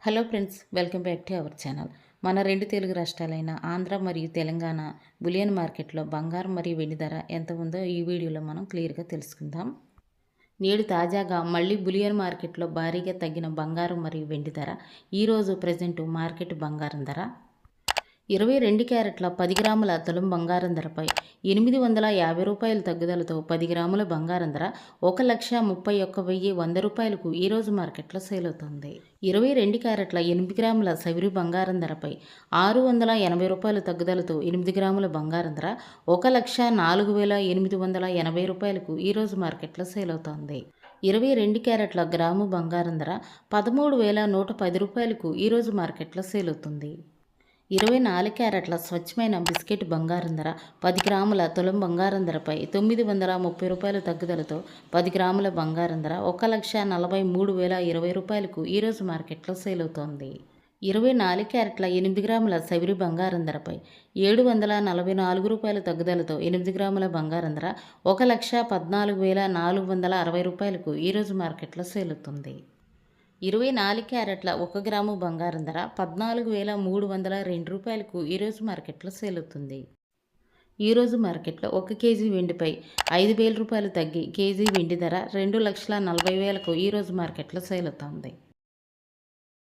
Hello friends, welcome back to our channel. మన రెండు తెలుగు రాష్ట్రాలైన ఆంధ్ర మరియు తెలంగాణ బులియన్ మార్కెట్లో బంగారం మరియు వెండి ధర ఎంత ఉందో ఈ వీడియోలో మనం క్లియర్గా తెలుసుకుందాం. నేడు తాజాగా మళ్ళీ బులియన్ మార్కెట్లో భారీగా తగ్గిన బంగారం మరియు వెండి ధర. ఈరోజు ప్రజెంట్ మార్కెట్ బంగారం ధర 22 క్యారెట్ల 10 గ్రాముల తులం బంగారం ధరపై రూ. 850 తగ్గుదలతో 10 గ్రాముల బంగారం ధర 1,31,100 రూపాయలకు ఈరోజు మార్కెట్లో సేల్ అవుతుంది. 22 క్యారెట్ల 8 గ్రాముల సవిరి బంగారం ధరపై రూ. 680 తగ్గుదలతో 8 గ్రాముల బంగారం ధర 1,04,880 రూపాయలకు ఈరోజు మార్కెట్లో సేల్ అవుతోంది. 22 క్యారెట్ల గ్రాము బంగారం ధర 13,110 రూపాయలకు ఈరోజు మార్కెట్లో సేల్ అవుతుంది. 24 క్యారెట్ల స్వచ్ఛమైన బిస్కెట్ బంగారం ధర 10 గ్రాముల తులం బంగారం ధరపై రూ. 930 తగ్గుదలతో 10 గ్రాముల బంగారం ధర 1,43,020 రూపాయలకు ఈరోజు మార్కెట్లో సేల్ అవుతోంది. 24 క్యారెట్ల 8 గ్రాముల సవిరి బంగారం ధరపై రూ. 744 తగ్గుదలతో 8 గ్రాముల బంగారం ధర 1,14,460 రూపాయలకు ఈరోజు మార్కెట్లో సేల్ అవుతుంది. 24 క్యారెట్ల 1 గ్రాము బంగారం ధర 14,302 రూపాయలకు ఈరోజు మార్కెట్లో సేల్ అవుతుంది. ఈరోజు మార్కెట్లో 1 కేజీ వెండిపై 5,000 రూపాయలు తగ్గి కేజీ వెండి ధర 2,40,000కు ఈరోజు మార్కెట్లో సేల్ అవుతుంది.